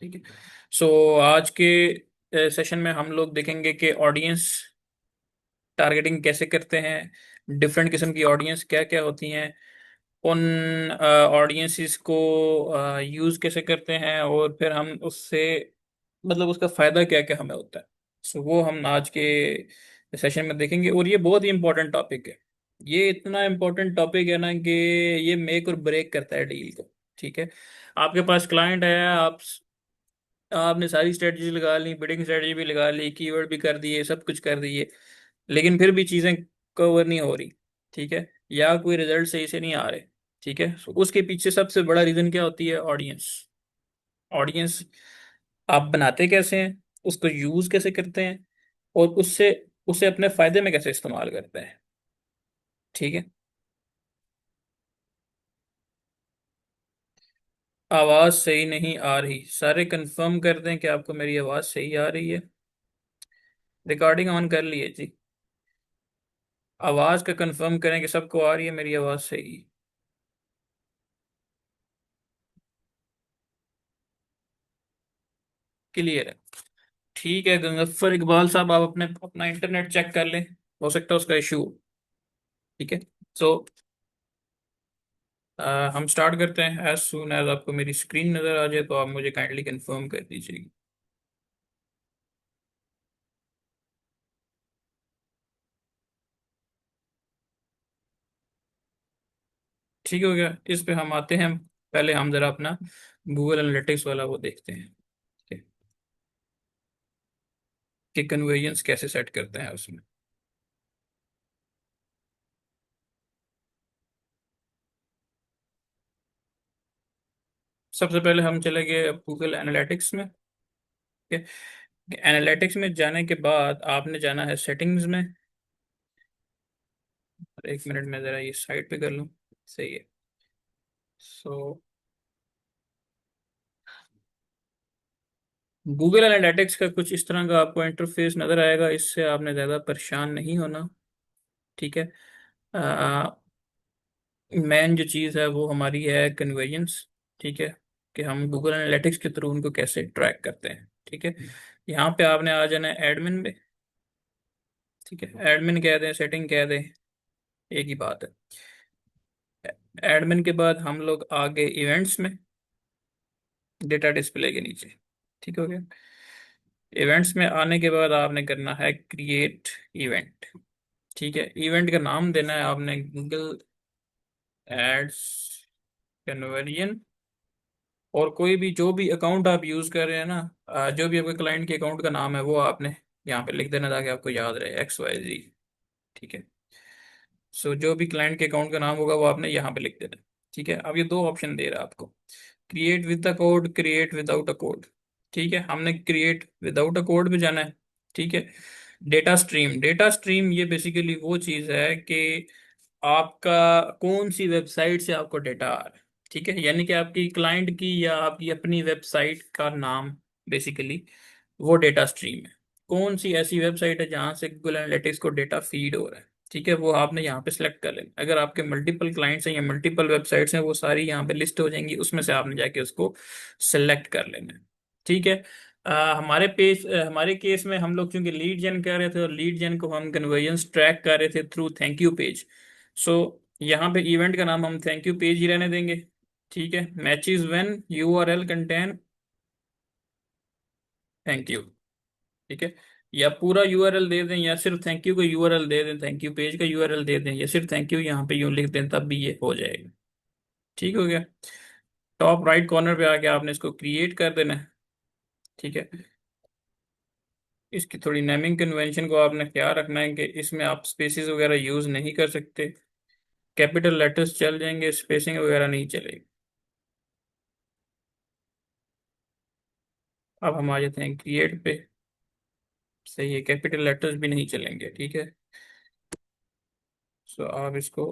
ठीक है। सो आज के सेशन में हम लोग देखेंगे कि ऑडियंस टारगेटिंग कैसे करते हैं, डिफरेंट किस्म की ऑडियंस क्या क्या होती हैं, उन ऑडियंसिस को यूज़ कैसे करते हैं, और फिर हम उससे मतलब उसका फ़ायदा क्या क्या हमें होता है। सो वो हम आज के सेशन में देखेंगे, और ये बहुत ही इंपॉर्टेंट टॉपिक है। ये इतना इंपॉर्टेंट टॉपिक है ना कि ये मेक और ब्रेक करता है डील को। ठीक है। आपके पास क्लाइंट है, आपने सारी स्ट्रेटजी लगा ली, बिडिंग स्ट्रेटजी भी लगा ली, कीवर्ड भी कर दिए, सब कुछ कर दिए, लेकिन फिर भी चीज़ें कवर नहीं हो रही। ठीक है। या कोई रिजल्ट सही से नहीं आ रहे। ठीक है। So, उसके पीछे सबसे बड़ा रीजन क्या होती है? ऑडियंस। ऑडियंस आप बनाते कैसे हैं, उसको यूज कैसे करते हैं, और उससे उसे अपने फायदे में कैसे इस्तेमाल करते हैं। ठीक है। आवाज सही नहीं आ रही, सारे कंफर्म कर दें कि आपको मेरी आवाज सही आ रही है। रिकॉर्डिंग ऑन कर लिए जी। आवाज का कंफर्म करें कि सबको आ रही है मेरी आवाज सही। क्लियर है। ठीक है गंगफ्फर इकबाल साहब, आप अपने अपना इंटरनेट चेक कर लें, हो सकता है उसका इशू। ठीक है। सो हम स्टार्ट करते हैं। एज सुन एज आपको मेरी स्क्रीन नजर आ जाए तो आप मुझे काइंडली कंफर्म कर दीजिएगा। ठीक हो गया। इस पे हम आते हैं। पहले हम जरा अपना गूगल एनालिटिक्स वाला वो देखते हैं। ठीक है, कि कन्वर्जेंस कैसे सेट करते हैं उसमें। सबसे पहले हम चले गए गूगल एनालिटिक्स में। ठीक है। एनालिटिक्स में जाने के बाद आपने जाना है सेटिंग्स में। एक मिनट में जरा ये साइड पे कर लूँ। सही है। सो गूगल एनालिटिक्स का कुछ इस तरह का आपको इंटरफेस नजर आएगा, इससे आपने ज़्यादा परेशान नहीं होना। ठीक है। मेन जो चीज़ है वो हमारी है कन्वर्जेंस। ठीक है। कि हम गूगल एनालिटिक्स के थ्रू उनको कैसे ट्रैक करते हैं। ठीक है। यहाँ पे आपने आ जाना है एडमिन में। ठीक है। एडमिन कह दें, सेटिंग कह दें, एक ही बात है। एडमिन के बाद हम लोग आगे इवेंट्स में, डेटा डिस्प्ले के नीचे। ठीक हो गया। इवेंट्स में आने के बाद आपने करना है क्रिएट इवेंट। ठीक है। इवेंट का नाम देना है आपने गूगल एड्स कन्वर्जन। और कोई भी जो भी अकाउंट आप यूज कर रहे हैं ना, जो भी आपके क्लाइंट के अकाउंट का नाम है वो आपने यहाँ पे लिख देना ताकि आपको याद रहे, XYZ। ठीक है। सो जो भी क्लाइंट के अकाउंट का नाम होगा वो आपने यहाँ पे लिख देना। ठीक है। अब ये दो ऑप्शन दे रहा है आपको, create with the code, create without a code. ठीक है। हमने क्रिएट विदाउट अ कोड पे जाना है। ठीक है। डेटा स्ट्रीम, डेटा स्ट्रीम ये बेसिकली वो चीज़ है कि आपका कौन सी वेबसाइट से आपको डेटा आ रहा है। ठीक है। यानी कि आपकी क्लाइंट की या आपकी अपनी वेबसाइट का नाम बेसिकली वो डेटा स्ट्रीम है। कौन सी ऐसी वेबसाइट है जहां से गूगल एनालिटिक्स को डेटा फीड हो रहा है। ठीक है। वो आपने यहाँ पे सेलेक्ट कर लेना। अगर आपके मल्टीपल क्लाइंट्स हैं या मल्टीपल वेबसाइट्स हैं, वो सारी यहाँ पे लिस्ट हो जाएंगी, उसमें से आपने जाके उसको सेलेक्ट कर लेना है। ठीक है। हमारे केस में हम लोग चूंकि लीड जेन कर रहे थे, और लीड जेन को हम कन्वर्जन्स ट्रैक कर रहे थे थ्रू थैंक यू पेज। सो यहाँ पे इवेंट का नाम हम थैंक यू पेज ही रहने देंगे। ठीक है। Matches when URL contain thank you. ठीक है। या पूरा URL दे दें, या सिर्फ थैंक यू का URL दे दें, थैंक यू पेज का URL दे दें, या सिर्फ थैंक यू यहाँ पे यूं लिख दें, तब भी ये हो जाएगा। ठीक हो गया। टॉप राइट कॉर्नर पे आके आपने इसको क्रिएट कर देना है। ठीक है। इसकी थोड़ी नेमिंग कन्वेंशन को आपने ख्याल रखना है कि इसमें आप स्पेसिस वगैरह यूज नहीं कर सकते। कैपिटल लेटर्स चल जाएंगे, स्पेसिंग वगैरह नहीं चलेगी। अब हम आ जाते हैं क्रिएट पे। सही है, कैपिटल लेटर्स भी नहीं चलेंगे। ठीक है। सो आप इसको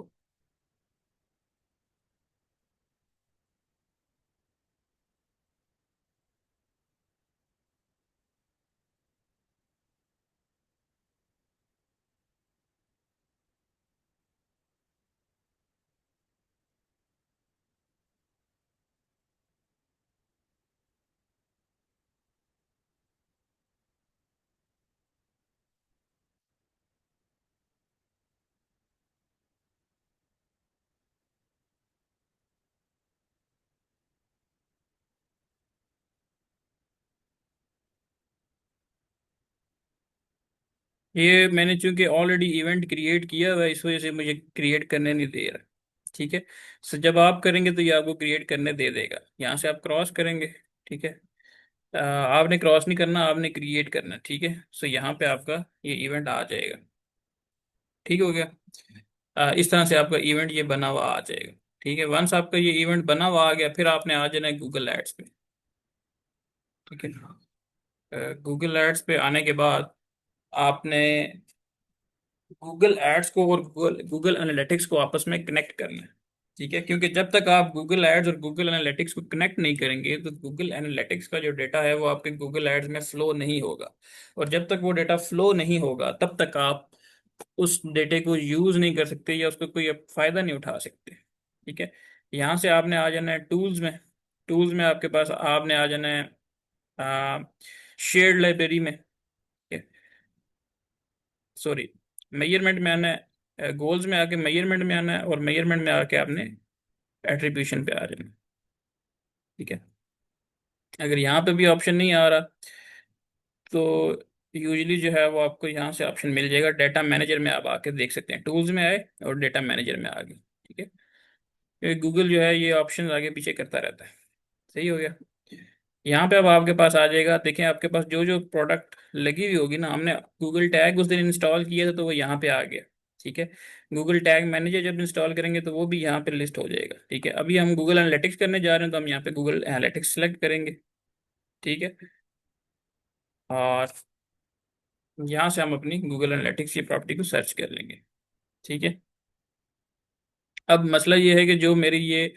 ये मैंने चूंकि ऑलरेडी इवेंट क्रिएट किया हुआ है, इस वजह से मुझे क्रिएट करने नहीं दे रहा। ठीक है। सो जब आप करेंगे तो ये आपको क्रिएट करने दे देगा। यहाँ से आप क्रॉस करेंगे। ठीक है। आपने क्रॉस नहीं करना, आपने क्रिएट करना। ठीक है। सो यहाँ पे आपका ये इवेंट आ जाएगा। ठीक हो गया। इस तरह से आपका इवेंट ये बना हुआ आ जाएगा। ठीक है। वंस आपका ये इवेंट बना हुआ आ गया, फिर आपने आ जाना है गूगल एड्स पे। ठीक है। गूगल एड्स पे आने के बाद आपने गूगल एड्स को और गूगल गूगल एनालिटिक्स को आपस में कनेक्ट करना है। ठीक है। क्योंकि जब तक आप गूगल एड्स और गूगल एनालिटिक्स को कनेक्ट नहीं करेंगे तो गूगल एनालिटिक्स का जो डेटा है वो आपके गूगल एड्स में फ्लो नहीं होगा। और जब तक वो डेटा फ्लो नहीं होगा तब तक आप उस डेटे को यूज नहीं कर सकते या उसका कोई आप फायदा नहीं उठा सकते। ठीक है। यहाँ से आपने आ जाना है टूल्स में। टूल्स में आपके पास आपने आ जाना है शेयर्ड लाइब्रेरी में। सॉरी, मेजरमेंट में आना है, गोल्स में आके मेजरमेंट में आना है, और मेजरमेंट में आके आपने एट्रीब्यूशन पे आ जाना है। ठीक है। अगर यहाँ पे भी ऑप्शन नहीं आ रहा तो यूजली जो है वो आपको यहाँ से ऑप्शन मिल जाएगा, डाटा मैनेजर में आप आके देख सकते हैं। टूल्स में आए और डाटा मैनेजर में आ गए। ठीक है। क्योंकि गूगल जो है ये ऑप्शन आगे पीछे करता रहता है। सही हो गया। यहाँ पे अब आपके पास आ जाएगा, देखें आपके पास जो जो प्रोडक्ट लगी हुई होगी ना, हमने गूगल टैग उस दिन इंस्टॉल किया था तो वो यहाँ पे आ गया। ठीक है। गूगल टैग मैनेजर जब इंस्टॉल करेंगे तो वो भी यहाँ पे लिस्ट हो जाएगा। ठीक है। अभी हम गूगल एनालिटिक्स करने जा रहे हैं तो हम यहाँ पे गूगल एनालिटिक्स सेलेक्ट करेंगे। ठीक है। और यहाँ से हम अपनी गूगल एनालिटिक्स की प्रॉपर्टी को सर्च कर लेंगे। ठीक है। अब मसला ये है कि जो मेरी ये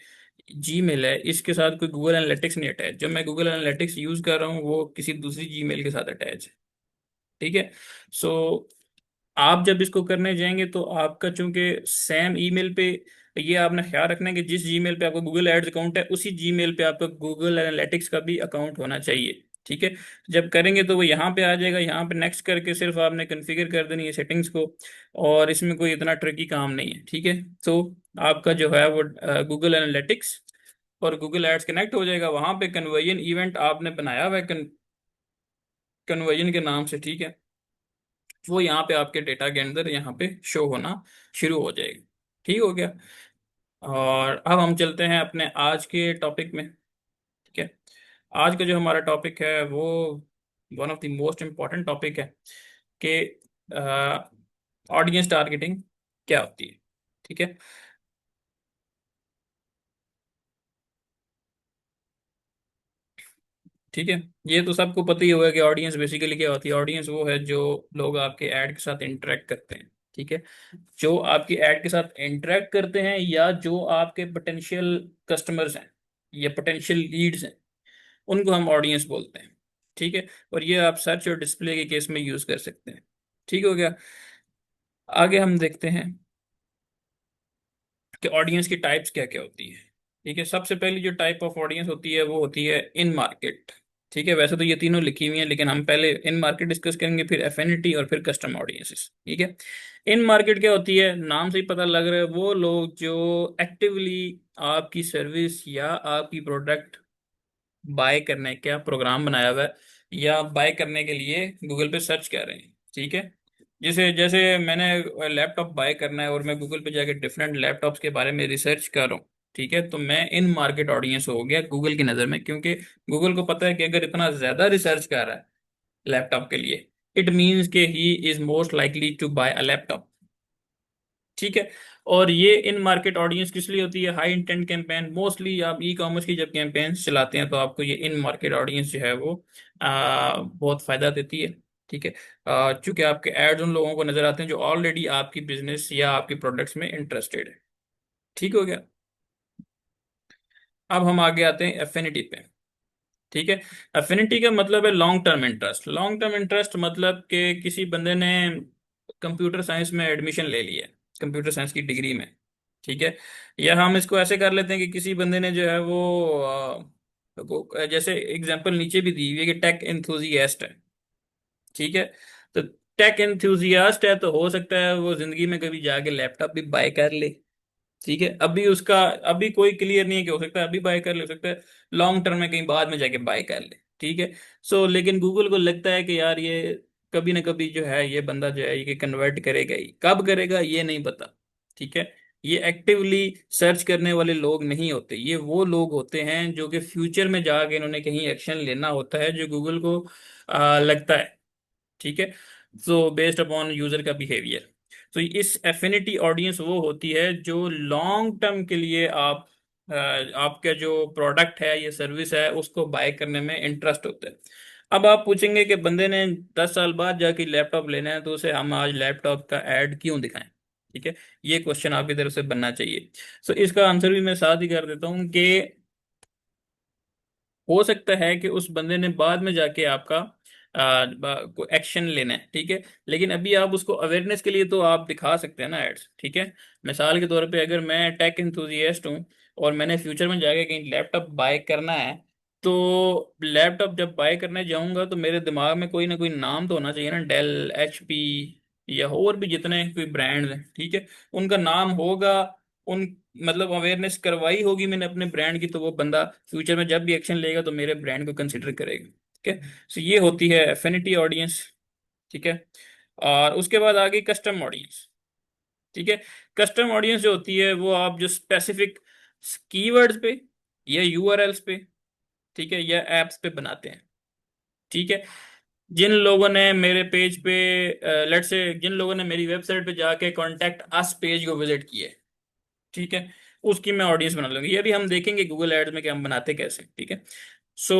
जीमेल है इसके साथ कोई गूगल एनालिटिक्स नहीं अटैच। जो मैं गूगल एनालिटिक्स यूज कर रहा हूँ वो किसी दूसरी जीमेल के साथ अटैच है। ठीक है। सो आप जब इसको करने जाएंगे तो आपका चूंकि सेम ईमेल पे, ये आपने ख्याल रखना है कि जिस जीमेल पे आपका गूगल एड्स अकाउंट है उसी जीमेल पे आपका गूगल एनालिटिक्स का भी अकाउंट होना चाहिए। ठीक है। जब करेंगे तो वो यहाँ पे आ जाएगा। यहाँ पे नेक्स्ट करके सिर्फ आपने कॉन्फ़िगर कर देनी है सेटिंग्स को। और इसमें कोई इतना ट्रिकी काम नहीं है। ठीक है। तो आपका जो है वो गूगल एनालिटिक्स और गूगल एड्स कनेक्ट हो जाएगा। वहां पे कन्वर्जन इवेंट आपने बनाया हुआ है कन्वर्जन के नाम से। ठीक है। वो यहाँ पे आपके डेटा के अंदर यहाँ पे शो होना शुरू हो जाएगी। ठीक हो गया। और अब हम चलते हैं अपने आज के टॉपिक में। ठीक है। आज का जो हमारा टॉपिक है वो one of the most important topic है कि ऑडियंस टारगेटिंग क्या होती है। ठीक है। ठीक है। ये तो सबको पता ही होगा कि ऑडियंस बेसिकली क्या होती है। ऑडियंस वो है जो लोग आपके ऐड के साथ इंटरेक्ट करते हैं। ठीक है। जो आपकी ऐड के साथ इंटरेक्ट करते हैं या जो आपके पोटेंशियल कस्टमर्स हैं या पोटेंशियल लीड्स हैं, उनको हम ऑडियंस बोलते हैं। ठीक है। और ये आप सर्च और डिस्प्ले के केस में यूज कर सकते हैं। ठीक हो गया। आगे हम देखते हैं कि ऑडियंस की टाइप्स क्या क्या होती है। ठीक है। सबसे पहली जो टाइप ऑफ ऑडियंस होती है वो होती है इन मार्केट। ठीक है। वैसे तो ये तीनों लिखी हुई हैं लेकिन हम पहले इन मार्केट डिस्कस करेंगे, फिर एफिनिटी और फिर कस्टम ऑडियंसेस। ठीक है। इन मार्केट क्या होती है, नाम से ही पता लग रहा है, वो लोग जो एक्टिवली आपकी सर्विस या आपकी प्रोडक्ट बाय करने का प्रोग्राम बनाया हुआ है या बाय करने के लिए गूगल पे सर्च कर रहे हैं। ठीक है। जैसे जैसे मैंने लैपटॉप बाय करना है और मैं गूगल पे जाके डिफरेंट लैपटॉप्स के बारे में रिसर्च कर रहा हूँ। ठीक है। तो मैं इन मार्केट ऑडियंस हो गया गूगल की नज़र में, क्योंकि गूगल को पता है कि अगर इतना ज़्यादा रिसर्च कर रहा है लैपटॉप के लिए, इट मीन्स के he is most likely to buy a laptop. ठीक है। और ये इन मार्केट ऑडियंस किस लिए होती है, हाई इंटेंट कैंपेन। मोस्टली आप ई कॉमर्स की जब कैंपेन चलाते हैं तो आपको ये इन मार्केट ऑडियंस जो है वो बहुत फायदा देती है। ठीक है। चूंकि आपके एड्स उन लोगों को नजर आते हैं जो ऑलरेडी आपकी बिजनेस या आपकी प्रोडक्ट्स में इंटरेस्टेड है। ठीक हो गया। अब हम आगे आते हैं एफिनिटी पे। ठीक है। एफिनिटी का मतलब है long term interest. Long term interest मतलब कि किसी बंदे ने कंप्यूटर साइंस में एडमिशन ले लिया है, कंप्यूटर साइंस की डिग्री में। ठीक है। या हम इसको ऐसे कर लेते हैं कि किसी बंदे ने जो है जैसे एग्जांपल नीचे भी दी हुई है कि टेक एंथुजियास्ट है। ठीक है। तो टेक एंथुजियास्ट है तो हो सकता है वो जिंदगी में कभी जाके लैपटॉप भी बाय कर ले। ठीक है। अभी उसका अभी कोई क्लियर नहीं है कि हो सकता है अभी बाय कर ले, हो सकता है लॉन्ग टर्म में कहीं बाद में जाके बाय कर ले। ठीक है। सो लेकिन गूगल को लगता है कि यार ये कभी ना कभी जो है ये बंदा जो है ये कन्वर्ट करेगा ही, कब करेगा ये नहीं पता। ठीक है। ये एक्टिवली सर्च करने वाले लोग नहीं होते, ये वो लोग होते हैं जो कि फ्यूचर में जाके इन्होंने कहीं एक्शन लेना होता है जो गूगल को लगता है। ठीक है। सो बेस्ड अपॉन यूजर का बिहेवियर। तो इस एफिनिटी ऑडियंस वो होती है जो लॉन्ग टर्म के लिए आपका जो प्रोडक्ट है या सर्विस है उसको बाय करने में इंटरेस्ट होता है। अब आप पूछेंगे कि बंदे ने 10 साल बाद जाके लैपटॉप लेना है तो उसे हम आज लैपटॉप का ऐड क्यों दिखाएं। ठीक है। ये क्वेश्चन आपकी तरफ से बनना चाहिए। सो इसका आंसर भी मैं साथ ही कर देता हूँ कि हो सकता है कि उस बंदे ने बाद में जाके आपका को एक्शन लेना है। ठीक है। लेकिन अभी आप उसको अवेयरनेस के लिए तो आप दिखा सकते हैं ना एड्स। ठीक है। मिसाल के तौर पे अगर मैं टेक इंथुजियास्ट हूँ और मैंने फ्यूचर में जाके कहीं लैपटॉप बाय करना है, तो लैपटॉप जब बाय करने जाऊंगा तो मेरे दिमाग में कोई ना कोई नाम तो होना चाहिए ना, डेल, एचपी या और भी जितने कोई ब्रांड्स हैं। ठीक है। उनका नाम होगा, उन मतलब अवेयरनेस करवाई होगी मैंने अपने ब्रांड की, तो वो बंदा फ्यूचर में जब भी एक्शन लेगा तो मेरे ब्रांड को कंसिडर करेगा। ठीक है। सो ये होती है एफिनिटी ऑडियंस। ठीक है। और उसके बाद आ गई कस्टम ऑडियंस। ठीक है। कस्टम ऑडियंस जो होती है वो आप जो स्पेसिफिक कीवर्ड्स पे या यूआरएल्स पे, ठीक है, या एप्स पे बनाते हैं। ठीक है। जिन लोगों ने मेरे पेज पे लेट से जिन लोगों ने मेरी वेबसाइट पे जाके कॉन्टैक्ट अस पेज को विजिट किए, ठीक है, उसकी मैं ऑडियंस बना लूंगी। ये भी हम देखेंगे गूगल एड्स में कि हम बनाते कैसे। ठीक है। सो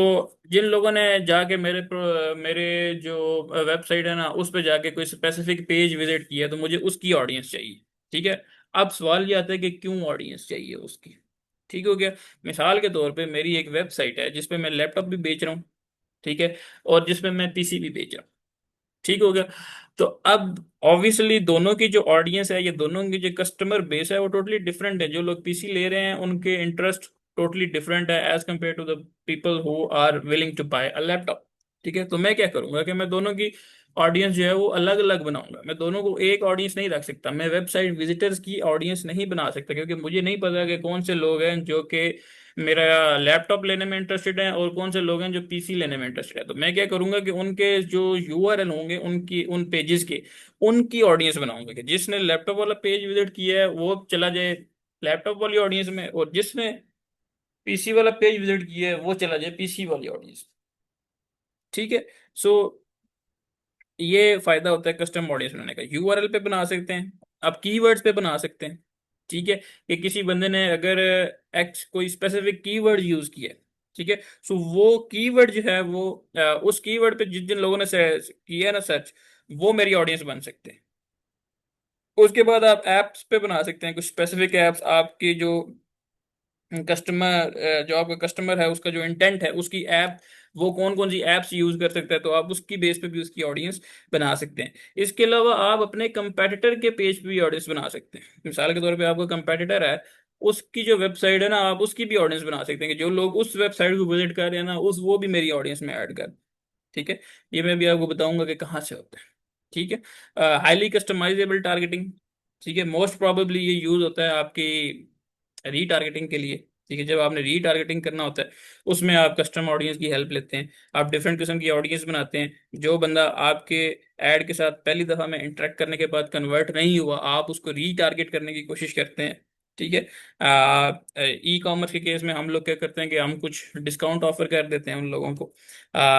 जिन लोगों ने जाके मेरे जो वेबसाइट है ना उस पे जाके कोई स्पेसिफिक पेज विजिट किया तो मुझे उसकी ऑडियंस चाहिए। ठीक है। अब सवाल ये आता है कि क्यों ऑडियंस चाहिए उसकी। ठीक हो गया। मिसाल के तौर पे मेरी एक वेबसाइट है जिसपे मैं लैपटॉप भी बेच रहा हूँ। ठीक है। और जिसपे मैं पीसी भी बेच रहा हूँ। ठीक हो गया। तो अब ऑब्वियसली दोनों की जो ऑडियंस है, ये दोनों की जो कस्टमर बेस है वो टोटली डिफरेंट है। जो लोग पीसी ले रहे हैं उनके इंटरेस्ट टोटली डिफरेंट है as compare to the people who are willing to buy a laptop. ठीक है। तो मैं क्या करूंगा कि मैं दोनों की ऑडियंस जो है वो अलग अलग बनाऊंगा। मैं दोनों को एक ऑडियंस नहीं रख सकता, मैं वेबसाइट विजिटर्स की ऑडियंस नहीं बना सकता, क्योंकि मुझे नहीं पता कि कौन से लोग हैं जो कि मेरा लैपटॉप लेने में इंटरेस्टेड हैं और कौन से लोग हैं जो पीसी लेने में इंटरेस्टेड है। तो मैं क्या करूंगा कि उनके जो यूआरएल होंगे उनकी उन पेजेस के उनकी ऑडियंस बनाऊंगा कि जिसने लैपटॉप वाला पेज विजिट किया है वो चला जाए लैपटॉप वाली ऑडियंस में, और जिसने पीसी वाला पेज विजिट किया है वो चला जाए पीसी वाली ऑडियंस। ठीक है। सो ये फायदा होता है कस्टम ऑडियंस बनाने का। यूआरएल पे बना सकते हैं, आप कीवर्ड्स पे बना सकते हैं। ठीक है। कि किसी बंदे ने अगर एक्स कोई स्पेसिफिक कीवर्ड यूज किया है, ठीक है, सो वो कीवर्ड जो है वो उस कीवर्ड पे जिन जिन लोगों ने किया है ना सर्च, वो मेरी ऑडियंस बन सकते हैं। उसके बाद आप एप्स पे बना सकते हैं कुछ स्पेसिफिक एप्स, आपकी जो कस्टमर जो आपका कस्टमर है उसका जो इंटेंट है उसकी ऐप, वो कौन कौन सी ऐप्स यूज कर सकता है, तो आप उसकी बेस पे भी उसकी ऑडियंस बना सकते हैं। इसके अलावा आप अपने कंपेटिटर के पेज पे भी ऑडियंस बना सकते हैं। मिसाल के तौर पे आपका कंपेटिटर है, उसकी जो वेबसाइट है ना आप उसकी भी ऑडियंस बना सकते हैं कि जो लोग उस वेबसाइट को विजिट कर रहे हैं ना उस वो भी मेरी ऑडियंस में ऐड कर। ठीक है। ये मैं भी आपको बताऊंगा कि कहाँ से होता है। ठीक है। Highly customizable targeting. ठीक है। मोस्ट प्रोबेबली ये यूज होता है आपकी रीटारगेटिंग के लिए। ठीक है। जब आपने रीटारगेटिंग करना होता है उसमें आप कस्टम ऑडियंस की हेल्प लेते हैं, आप डिफरेंट किस्म की ऑडियंस बनाते हैं। जो बंदा आपके ऐड के साथ पहली दफा में इंटरेक्ट करने के बाद कन्वर्ट नहीं हुआ, आप उसको रीटारगेट करने की कोशिश करते हैं। ठीक है। ई कॉमर्स के केस में हम लोग क्या करते हैं कि हम कुछ डिस्काउंट ऑफर कर देते हैं उन लोगों को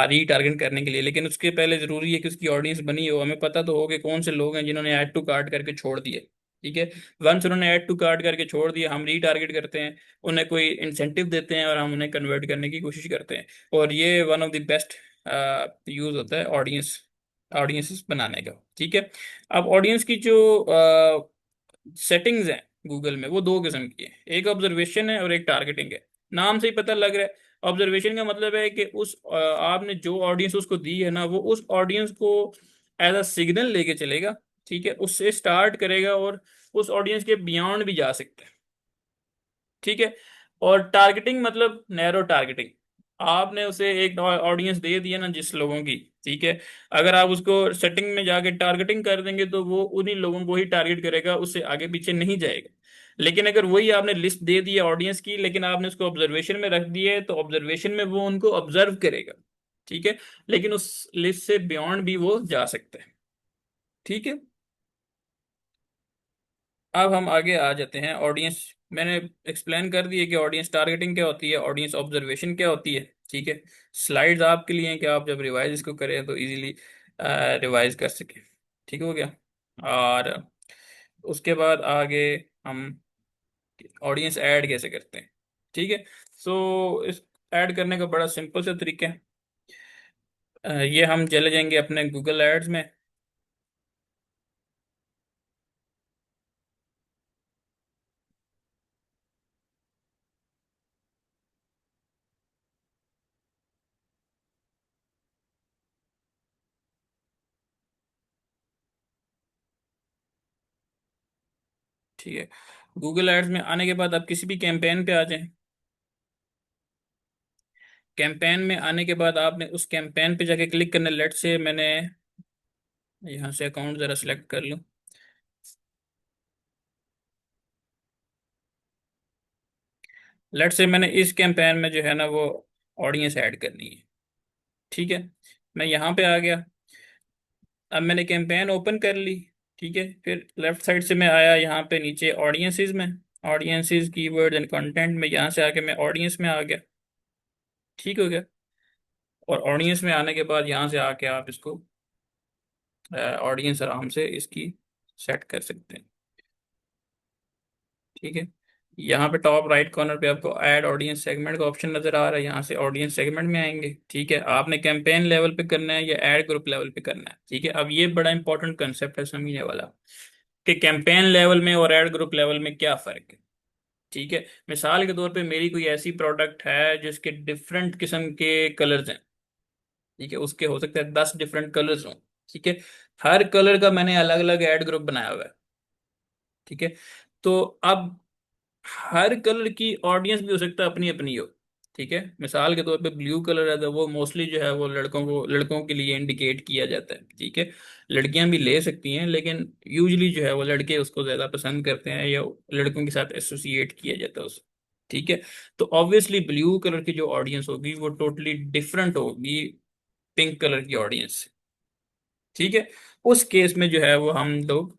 रीटारगेट करने के लिए, लेकिन उसके पहले जरूरी है कि उसकी ऑडियंस बनी हो, हमें पता तो हो कि कौन से लोग हैं जिन्होंने ऐड टू कार्ट करके छोड़ दिए। ठीक है। वंस उन्होंने ऐड टू कार्ट करके छोड़ दिया, हम रीटारगेट करते हैं, उन्हें कोई इंसेंटिव देते हैं और हम उन्हें कन्वर्ट करने की कोशिश करते हैं। और ये one of the best use होता है ऑडियंस बनाने का। ठीक है। अब ऑडियंस की जो सेटिंग्स हैं गूगल में वो दो किस्म की है, एक ऑब्जर्वेशन है और एक टारगेटिंग है। नाम से ही पता लग रहा है। ऑब्जर्वेशन का मतलब है कि आपने जो ऑडियंस उसको दी है ना वो उस ऑडियंस को एज अ सिग्नल लेके चलेगा। ठीक है। उससे स्टार्ट करेगा और उस ऑडियंस के बियॉन्ड भी जा सकते हैं। ठीक है। और टारगेटिंग मतलब नैरो टारगेटिंग, आपने उसे एक ऑडियंस दे दिया ना जिस लोगों की, ठीक है, अगर आप उसको सेटिंग में जाके टारगेटिंग कर देंगे तो वो उन्हीं लोगों को ही टारगेट करेगा, उससे आगे पीछे नहीं जाएगा। लेकिन अगर वही आपने लिस्ट दे दी है ऑडियंस की लेकिन आपने उसको ऑब्जर्वेशन में रख दिया है तो ऑब्जर्वेशन में वो उनको ऑब्जर्व करेगा। ठीक है, लेकिन उस लिस्ट से बियॉन्ड भी वो जा सकते हैं। ठीक है, अब हम आगे आ जाते हैं ऑडियंस। मैंने एक्सप्लेन कर दिया कि ऑडियंस टारगेटिंग क्या होती है, ऑडियंस ऑब्जर्वेशन क्या होती है। ठीक है, स्लाइड्स आपके लिए हैं कि आप जब रिवाइज इसको करें तो इजीली रिवाइज कर सकें। ठीक हो गया। और उसके बाद आगे हम ऑडियंस ऐड कैसे करते हैं। ठीक है, सो इस ऐड करने का बड़ा सिंपल सा तरीका है। ये हम चले जाएंगे अपने गूगल एड्स में। ठीक है, गूगल एड्स में आने के बाद आप किसी भी कैंपेन पे आ जाएं। कैंपेन में आने के बाद आपने उस कैंपेन पे जाके क्लिक करना। लेट से मैंने यहाँ से अकाउंट ज़रा सेलेक्ट कर लूँ। लेट से मैंने इस कैंपेन में जो है ना वो ऑडियंस ऐड करनी है। ठीक है, मैं यहाँ पे आ गया। अब मैंने कैंपेन ओपन कर ली। ठीक है, फिर लेफ्ट साइड से मैं आया यहाँ पे नीचे ऑडियंसेस में। ऑडियंसेस कीवर्ड एंड कंटेंट में यहाँ से आके मैं ऑडियंस में आ गया। ठीक हो गया। और ऑडियंस में आने के बाद यहाँ से आके आप इसको ऑडियंस आराम से इसकी सेट कर सकते हैं। ठीक है, यहाँ पे टॉप राइट कॉर्नर पे आपको ऐड ऑडियंस सेगमेंट का ऑप्शन नजर आ रहा है। यहाँ से ऑडियंस सेगमेंट में आएंगे। ठीक है, आपने कैंपेन लेवल पे करना है या ऐड ग्रुप लेवल पे करना है। ठीक है, अब ये बड़ा इंपॉर्टेंट कंसेप्ट है समझने वाला कि कैंपेन लेवल में और ऐड ग्रुप लेवल में क्या फर्क है। ठीक है, मिसाल के तौर पे मेरी कोई ऐसी प्रोडक्ट है जिसके डिफरेंट किस्म के कलर्स हैं। ठीक है, उसके हो सकते हैं 10 डिफरेंट कलर्स हों। ठीक है, हर कलर का मैंने अलग अलग ऐड ग्रुप बनाया हुआ है। ठीक है, तो अब हर कलर की ऑडियंस भी हो सकता है अपनी अपनी हो। ठीक है, मिसाल के तौर पे ब्लू कलर है तो वो मोस्टली जो है वो लड़कों के लिए इंडिकेट किया जाता है। ठीक है, लड़कियां भी ले सकती हैं लेकिन यूजली जो है वो लड़के उसको ज्यादा पसंद करते हैं या लड़कों के साथ एसोसिएट किया जाता है उसको। ठीक है, तो ऑब्वियसली ब्लू कलर की जो ऑडियंस होगी वो टोटली डिफरेंट होगी पिंक कलर की ऑडियंस से। ठीक है, उस केस में जो है वो हम लोग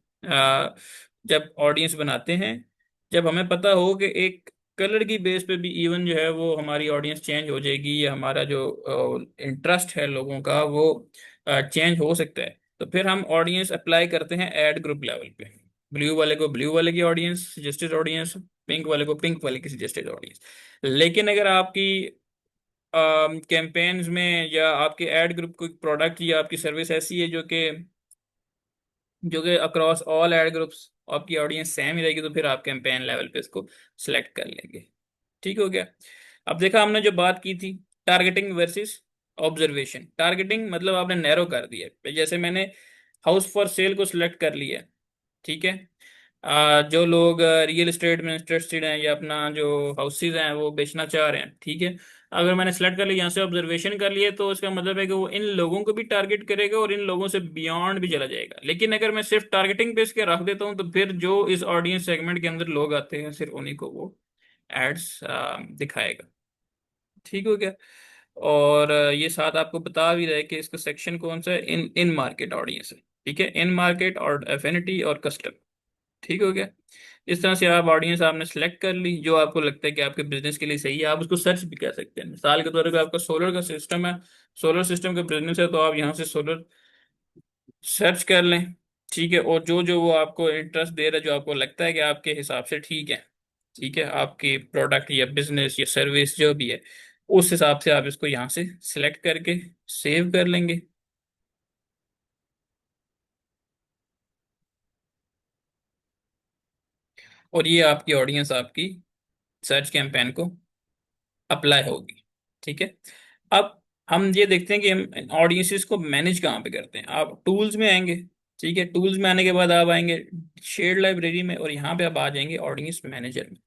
जब ऑडियंस बनाते हैं, जब हमें पता हो कि एक कलर की बेस पे भी इवन जो है वो हमारी ऑडियंस चेंज हो जाएगी या हमारा जो इंटरेस्ट है लोगों का वो चेंज हो सकता है, तो फिर हम ऑडियंस अप्लाई करते हैं ऐड ग्रुप लेवल पे। ब्लू वाले को ब्लू वाले की ऑडियंस सजेस्टेड ऑडियंस, पिंक वाले को पिंक वाले की सजेस्टेड ऑडियंस। लेकिन अगर आपकी कैंपेन्स में या आपके एड ग्रुप कोई प्रोडक्ट या आपकी सर्विस ऐसी है जो कि अक्रॉस ऑल एड ग्रुप्स आपकी ऑडियंस सेम ही रहेगी, तो फिर आप कैंपेन लेवल पे इसको सिलेक्ट कर लेंगे। ठीक हो गया। अब देखा हमने जो बात की थी टारगेटिंग वर्सेस ऑब्जर्वेशन। टारगेटिंग मतलब आपने नैरो कर दिया, जैसे मैंने हाउस फॉर सेल को सिलेक्ट कर लिया। ठीक है, जो लोग रियल एस्टेट में इंटरेस्टेड हैं या अपना जो हाउसेज हैं वो बेचना चाह रहे हैं। ठीक है, अगर मैंने सेलेक्ट कर लिया यहाँ से ऑब्जर्वेशन कर लिया तो इसका मतलब है कि वो इन लोगों को भी टारगेट करेगा और इन लोगों से बियॉन्ड भी चला जाएगा। लेकिन अगर मैं सिर्फ टारगेटिंग बेस के रख देता हूँ तो फिर जो इस ऑडियंस सेगमेंट के अंदर लोग आते हैं सिर्फ उन्हीं को वो एड्स दिखाएगा। ठीक हो गया। और ये साथ आपको बता भी रहे कि इसका सेक्शन कौन सा है, इन इन मार्केट ऑडियंस है। ठीक है, इन मार्केट और एफिनिटी और कस्टम। ठीक हो गया। इस तरह से आप ऑडियंस आपने सेलेक्ट कर ली जो आपको लगता है कि आपके बिजनेस के लिए सही है। आप उसको सर्च भी कर सकते हैं। मिसाल के तौर पे आपका सोलर का सिस्टम है, सोलर सिस्टम का बिजनेस है, तो आप यहाँ से सोलर सर्च कर लें। ठीक है, और जो जो वो आपको इंटरेस्ट दे रहा है, जो आपको लगता है कि आपके हिसाब से ठीक है। ठीक है, आपकी प्रोडक्ट या बिजनेस या सर्विस जो भी है उस हिसाब से आप इसको यहाँ से सिलेक्ट करके सेव कर लेंगे। और ये आपकी ऑडियंस आपकी सर्च कैंपेन को अप्लाई होगी। ठीक है, अब हम ये देखते हैं कि हम ऑडियंसेस को मैनेज कहाँ पे करते हैं। आप टूल्स में आएंगे। ठीक है, टूल्स में आने के बाद आप आएंगे शेयर्ड लाइब्रेरी में और यहाँ पे आप आ जाएंगे ऑडियंस मैनेजर में।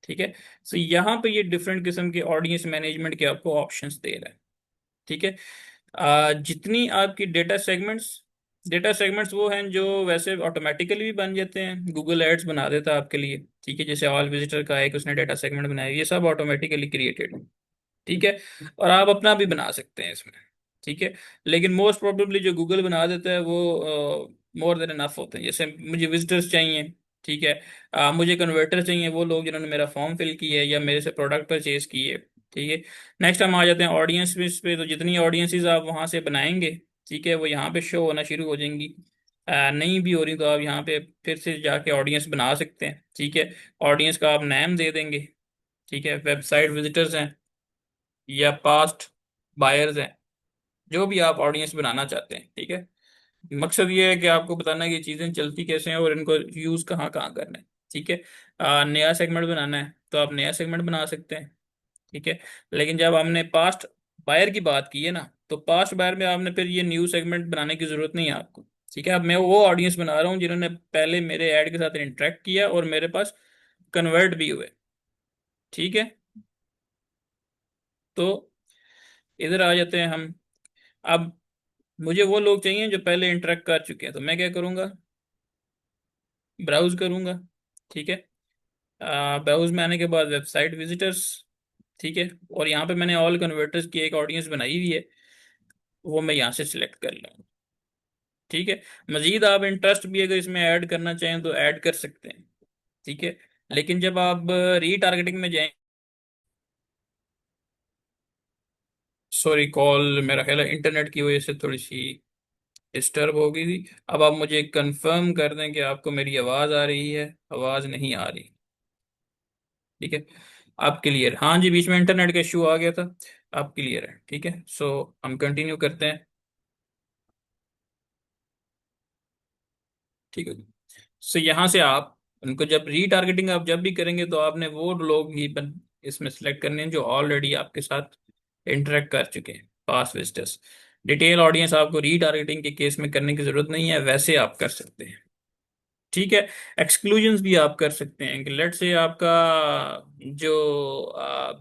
ठीक है, सो यहाँ पे ये डिफरेंट किस्म के ऑडियंस मैनेजमेंट के आपको ऑप्शंस दे रहा है। ठीक है, जितनी आपकी डेटा सेगमेंट्स वो हैं जो वैसे ऑटोमेटिकली भी बन जाते हैं, गूगल एड्स बना देता है आपके लिए। ठीक है, जैसे ऑल विजिटर का एक उसने डेटा सेगमेंट बनाया, ये सब ऑटोमेटिकली क्रिएटेड है। ठीक है। और आप अपना भी बना सकते हैं इसमें। ठीक है। लेकिन मोस्ट प्रोबेबली जो गूगल बना देता है वो मोर देन इनफ होते हैं। जैसे मुझे विजिटर्स चाहिए, ठीक है, मुझे कन्वर्टर चाहिए, वो लोग जिन्होंने मेरा फॉर्म फिल किया है या मेरे से प्रोडक्ट परचेज किए। ठीक है। नेक्स्ट हम आ जाते हैं ऑडियंस पे। तो जितनी ऑडियंसेस आप वहां से बनाएंगे, ठीक है, वो यहाँ पे शो होना शुरू हो जाएंगी। नहीं भी हो रही तो आप यहाँ पे फिर से जाके ऑडियंस बना सकते हैं। ठीक है। ऑडियंस का आप नेम दे देंगे। ठीक है। वेबसाइट विजिटर्स हैं या पास्ट बायर्स हैं, जो भी आप ऑडियंस बनाना चाहते हैं। ठीक है। मकसद ये है कि आपको बताना है कि चीज़ें चलती कैसे हैं और इनको यूज़ कहाँ कहाँ करना है। ठीक है। नया सेगमेंट बनाना है तो आप नया सेगमेंट बना सकते हैं। ठीक है। लेकिन जब हमने पास्ट बायर की बात की है ना, तो पास्ट बायर में आपने फिर ये न्यू सेगमेंट बनाने की जरूरत नहीं है आपको। ठीक है। अब मैं वो ऑडियंस बना रहा हूँ जिन्होंने पहले मेरे ऐड के साथ इंटरेक्ट किया और मेरे पास कन्वर्ट भी हुए। ठीक है। तो इधर आ जाते हैं हम। अब मुझे वो लोग चाहिए जो पहले इंटरेक्ट कर चुके हैं, तो मैं क्या करूंगा, ब्राउज करूंगा। ठीक है। ब्राउज में आने के बाद वेबसाइट विजिटर्स, ठीक है, और यहाँ पे मैंने ऑल कन्वर्टर्स की एक ऑडियंस बनाई हुई है, वो मैं यहाँ से सिलेक्ट कर लूँगा। ठीक है। मजीद आप इंटरेस्ट भी अगर इसमें ऐड करना चाहें तो ऐड कर सकते हैं। ठीक है। लेकिन जब आप रीटारगेटिंग में जाएं, सॉरी, कॉल मेरा ख्याल है इंटरनेट की वजह से थोड़ी सी डिस्टर्ब हो गई थी। अब आप मुझे कंफर्म कर दें कि आपको मेरी आवाज़ आ रही है, आवाज़ नहीं आ रही। ठीक है। आप क्लियर, हाँ जी, बीच में इंटरनेट का इशू आ गया था। आप क्लियर है। ठीक है। सो हम कंटिन्यू करते हैं। ठीक है। सो यहाँ से आप उनको जब रीटारगेटिंग आप जब भी करेंगे तो आपने वो लोग ही इसमें सेलेक्ट करने हैं जो ऑलरेडी आपके साथ इंटरेक्ट कर चुके हैं, पास विजिटर्स। डिटेल ऑडियंस आपको रीटारगेटिंग के केस में करने की जरूरत नहीं है, वैसे आप कर सकते हैं। ठीक है। एक्सक्लूजन्स भी आप कर सकते हैं कि लेट से आपका जो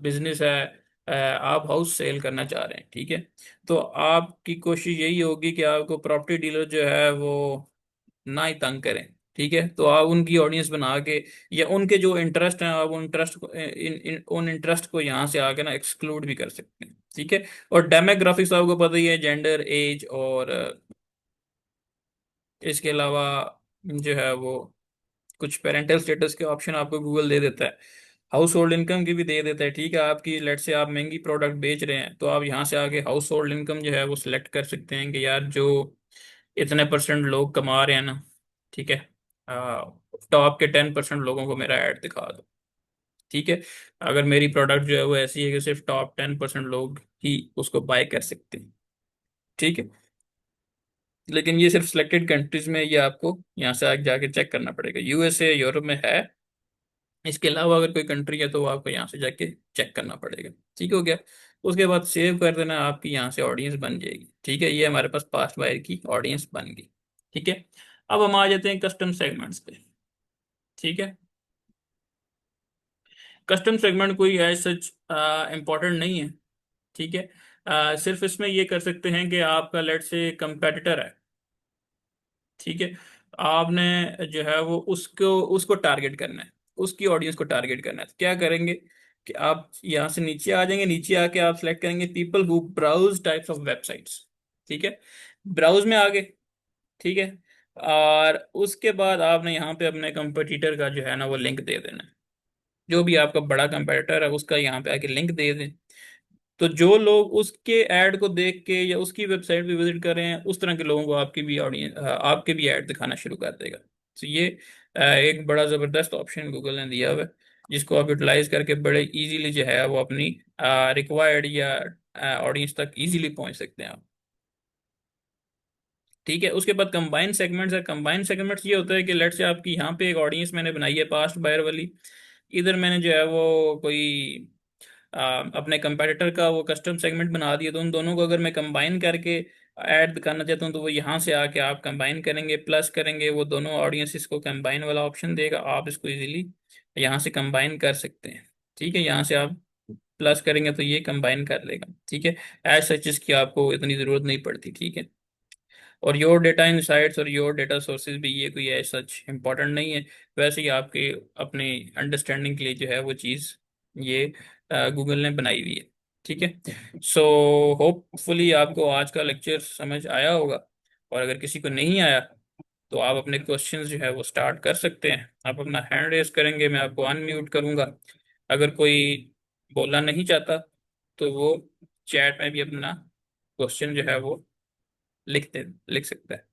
बिजनेस है, आप हाउस सेल करना चाह रहे हैं। ठीक है। तो आपकी कोशिश यही होगी कि आपको प्रॉपर्टी डीलर जो है वो ना ही तंग करें। ठीक है। तो आप उनकी ऑडियंस बना के या उनके जो इंटरेस्ट हैं आप उन इंटरेस्ट को उन इंटरेस्ट को यहाँ से आके ना एक्सक्लूड भी कर सकते हैं। ठीक है। और डेमोग्राफिक्स आपको पता ही है, जेंडर, एज, और इसके अलावा जो है वो कुछ पेरेंटल स्टेटस के ऑप्शन आपको गूगल दे देता है। हाउस होल्ड इनकम की भी दे देता है। ठीक है। आपकी लेट से आप महंगी प्रोडक्ट बेच रहे हैं तो आप यहाँ से आगे हाउस होल्ड इनकम जो है वो सिलेक्ट कर सकते हैं कि यार जो इतने परसेंट लोग कमा रहे हैं ना, ठीक है, टॉप के 10% लोगों को मेरा ऐड दिखा दो। ठीक है। अगर मेरी प्रोडक्ट जो है वो ऐसी है कि सिर्फ टॉप 10% लोग ही उसको बाय कर सकते हैं। ठीक है। लेकिन ये सिर्फ सिलेक्टेड कंट्रीज में, ये आपको यहाँ से आगे जाके चेक करना पड़ेगा। यूएसए यूरोप में है, इसके अलावा अगर कोई कंट्री है तो वो आपको यहाँ से जाके चेक करना पड़ेगा। ठीक हो गया। उसके बाद सेव कर देना, आपकी यहाँ से ऑडियंस बन जाएगी। ठीक है। ये हमारे पास पास्ट बायर की ऑडियंस बन गई। ठीक है। अब हम आ जाते हैं कस्टम सेगमेंट्स पे। ठीक है। कस्टम सेगमेंट कोई एज सच इम्पोर्टेंट नहीं है। ठीक है। सिर्फ इसमें ये कर सकते हैं कि आपका लेट से कंपेटिटर है, ठीक है, आपने जो है वो उसको उसको टारगेट करना है, उसकी ऑडियंस को टारगेट करना है। तो क्या करेंगे कि आप यहाँ से नीचे आ जाएंगे, नीचे आके आप सेलेक्ट करेंगे people who browse types of websites. ठीक है। ब्राउज में आ गए। ठीक है। और उसके बाद आपने यहाँ पे अपने कंपटीटर का जो है ना वो लिंक दे देना है। जो भी आपका बड़ा कंपेटिटर है उसका यहाँ पे आके लिंक दे दें। तो जो लोग उसके ऐड को देख के या उसकी वेबसाइट पे विजिट कर रहे हैं, उस तरह के लोगों को आपकी भी ऑडियंस आपके भी ऐड दिखाना शुरू कर देगा। तो ये एक बड़ा ज़बरदस्त ऑप्शन गूगल ने दिया हुआ है, जिसको आप यूटिलाइज करके बड़े इजीली जो है वो अपनी रिक्वायर्ड या ऑडियंस तक इजीली पहुंच सकते हैं आप। ठीक है। उसके बाद कंबाइन सेगमेंट्स है। कंबाइन सेगमेंट्स ये होता है कि लेट से आपकी यहाँ पे एक ऑडियंस मैंने बनाई है पास्ट बायर वाली, इधर मैंने जो है वो कोई अपने कंपेटिटर का वो कस्टम सेगमेंट बना दिया, तो उन दोनों को अगर मैं कंबाइन करके ऐड करना चाहता हूँ तो वो यहाँ से आके आप कंबाइन करेंगे, प्लस करेंगे, वो दोनों ऑडियंसेस को कंबाइन वाला ऑप्शन देगा, आप इसको इजीली यहाँ से कंबाइन कर सकते हैं। ठीक है। यहाँ से आप प्लस करेंगे तो ये कंबाइन कर लेगा। ठीक है। एज सच इसकी आपको इतनी ज़रूरत नहीं पड़ती। ठीक है। और योर डेटा इनसाइट्स और योर डेटा सोर्सेज भी ये कोई एज सच इम्पोर्टेंट नहीं है। वैसे ही आपके अपने अंडरस्टैंडिंग के लिए जो है वो चीज़ ये गूगल ने बनाई हुई है। ठीक है। सो होपफुली आपको आज का लेक्चर समझ आया होगा, और अगर किसी को नहीं आया तो आप अपने क्वेश्चंस जो है वो स्टार्ट कर सकते हैं। आप अपना हैंड रेस करेंगे, मैं आपको अनम्यूट करूंगा। अगर कोई बोलना नहीं चाहता तो वो चैट में भी अपना क्वेश्चन जो है वो लिख सकता है।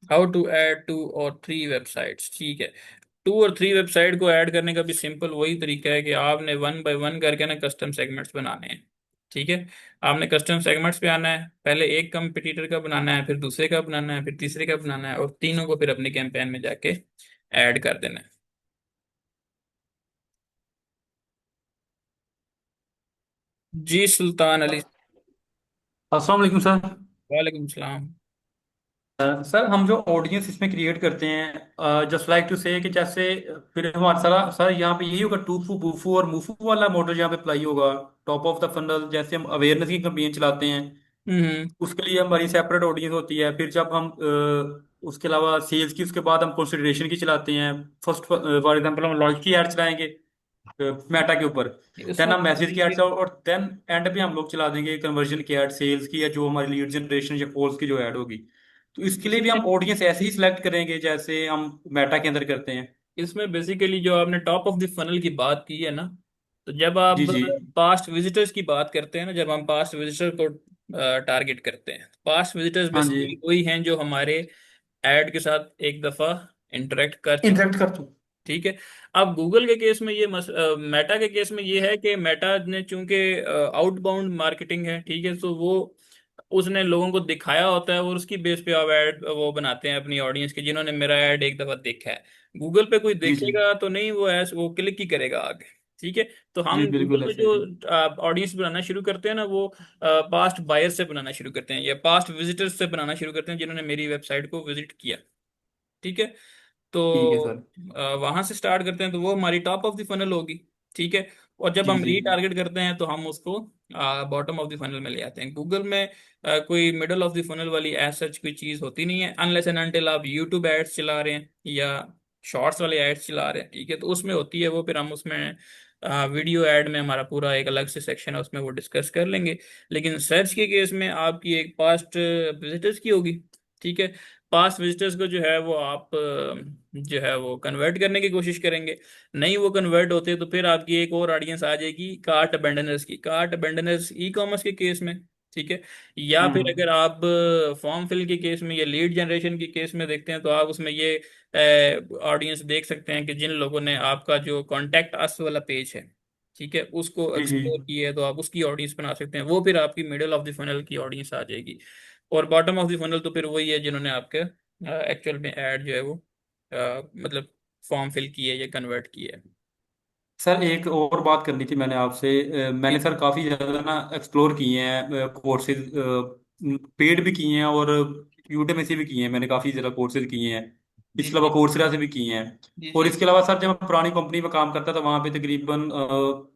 हाउ टू ऐड 2 और 3 वेबसाइट्स। ठीक है। 2 और 3 वेबसाइट को ऐड करने का भी सिंपल वही तरीका है कि आपने 1 बाय 1 करके ना कस्टम सेगमेंट्स बनाने हैं। ठीक है। आपने कस्टम सेगमेंट्स पे आना है, पहले एक कंपटीटर का बनाना है, फिर दूसरे का बनाना है, फिर तीसरे का बनाना है, और तीनों को फिर अपनी कैंपेन में जाके ऐड कर देना है। जी सुल्तान अली। अस्सलाम वालेकुम सर। वालेकुम सलाम। सर हम जो ऑडियंस इसमें क्रिएट करते हैं, जस्ट लाइक टू से कि जैसे फिर हमारा सारा सर यहाँ पे यही होगा टूफू बूफू और मूफू वाला मॉडल यहाँ पे अप्लाई होगा। टॉप ऑफ द फनल जैसे हम अवेयरनेस की कैंपेन चलाते हैं, हम्म। उसके लिए हमारी सेपरेट ऑडियंस होती है। फिर जब हम उसके अलावा सेल्स की, उसके बाद हम कंसिडरेशन की चलाते हैं। फर्स्ट फॉर एग्जांपल हम लॉयल्टी ऐड चलाएंगे मेटा के ऊपर। देन इसमें हम मैसेज की एड्स, बेसिकली और देन एंड पे हम लोग चला देंगे कन्वर्जन की ऐड, सेल्स की, या जो हमारी लीड जनरेशन या कॉल्स की जो ऐड होगी। तो इसके लिए भी हम इसमें ऑडियंस ऐसे ही सिलेक्ट करेंगे जैसे हम मेटा के अंदर करते हैं। इसमें बेसिकली जो आपने टॉप ऑफ द फनल की बात की है ना, तो जब आप जी जी। पास्ट विजिटर्स की बात करते हैं ना, जब हम पास्ट विजिटर को टारगेट करते हैं, पास्ट विजिटर्स हाँ जी। बेसिकली वही हैं जो हमारे ऐड के साथ एक दफा इंटरेक्ट कर चुके। इंटरेक्ट कर तू। ठीक है। अब गूगल के केस में मेटा के केस में ये है कि मेटा ने चूंकि आउटबाउंड मार्केटिंग है, ठीक है, तो वो उसने लोगों को दिखाया होता है और उसकी बेस पे आप ऐड वो बनाते हैं अपनी ऑडियंस के, जिन्होंने मेरा ऐड एक दफा देखा है। गूगल पे कोई जी जी। देखेगा तो नहीं, वो ऐस वो क्लिक ही करेगा आगे। ठीक है। तो हम जी गूगल बिल्कुल में ऐसे जो ही। ऑडियंस बनाना शुरू करते हैं ना, वो पास्ट बायर से बनाना शुरू करते हैं या पास्ट विजिटर्स से बनाना शुरू करते हैं जिन्होंने मेरी वेबसाइट को विजिट किया। ठीक है। तो ठीक है सर। वहां से स्टार्ट करते हैं तो वो हमारी टॉप ऑफ द फनल होगी। ठीक है। और जब जी हम जी। रीटारगेट करते हैं तो हम उसको बॉटम ऑफ द फनल में ले आते हैं। गूगल में कोई मिडल ऑफ द फनल वाली एज सच कोई चीज होती नहीं है, अनलेस एंड अनटिल आप यूट्यूब एड्स चला रहे हैं या शॉर्ट्स वाले एड्स चला रहे हैं। ठीक है, तो उसमें होती है वो, फिर हम उसमें वीडियो ऐड में हमारा पूरा एक अलग से सेक्शन है, उसमें वो डिस्कस कर लेंगे। लेकिन सर्च के केस में आपकी एक पास्ट विजिटर्स की होगी। ठीक है। पास्ट विजिटर्स को जो है वो आप जो है वो कन्वर्ट करने की कोशिश करेंगे। नहीं वो कन्वर्ट होते तो फिर आपकी एक और ऑडियंस आ जाएगी कार्ट अबेंडनर्स की, कार्ट अबेंडनर्स ई कॉमर्स के केस में। ठीक है। या फिर हम्म। अगर आप फॉर्म फिल के केस में या लीड जनरेशन के केस में देखते हैं तो आप उसमें ये ऑडियंस देख सकते हैं कि जिन लोगों ने आपका जो कॉन्टेक्ट अस वाला पेज है, ठीक है, उसको जी जी। एक्सप्लोर किया है, तो आप उसकी ऑडियंस बना सकते हैं। वो फिर आपकी मिडिल ऑफ द फनल की ऑडियंस आ जाएगी। और बॉटम ऑफ द फनल तो फिर वही है जिन्होंने आपके एक्चुअल में ऐड जो है वो मतलब फॉर्म फिल किए या कन्वर्ट किए। सर एक और बात करनी थी मैंने आपसे। मैंने जी सर काफ़ी ज़्यादा ना एक्सप्लोर किए हैं कोर्सेज, पेड भी किए हैं और यूट्यूब से भी किए हैं। मैंने काफ़ी ज़्यादा कोर्सेज किए हैं, जी इसके अलावा जी कोर्सेरा से भी किए हैं। जी और जी इसके अलावा सर जब मैं पुरानी कंपनी में काम करता था वहाँ पे तकरीबन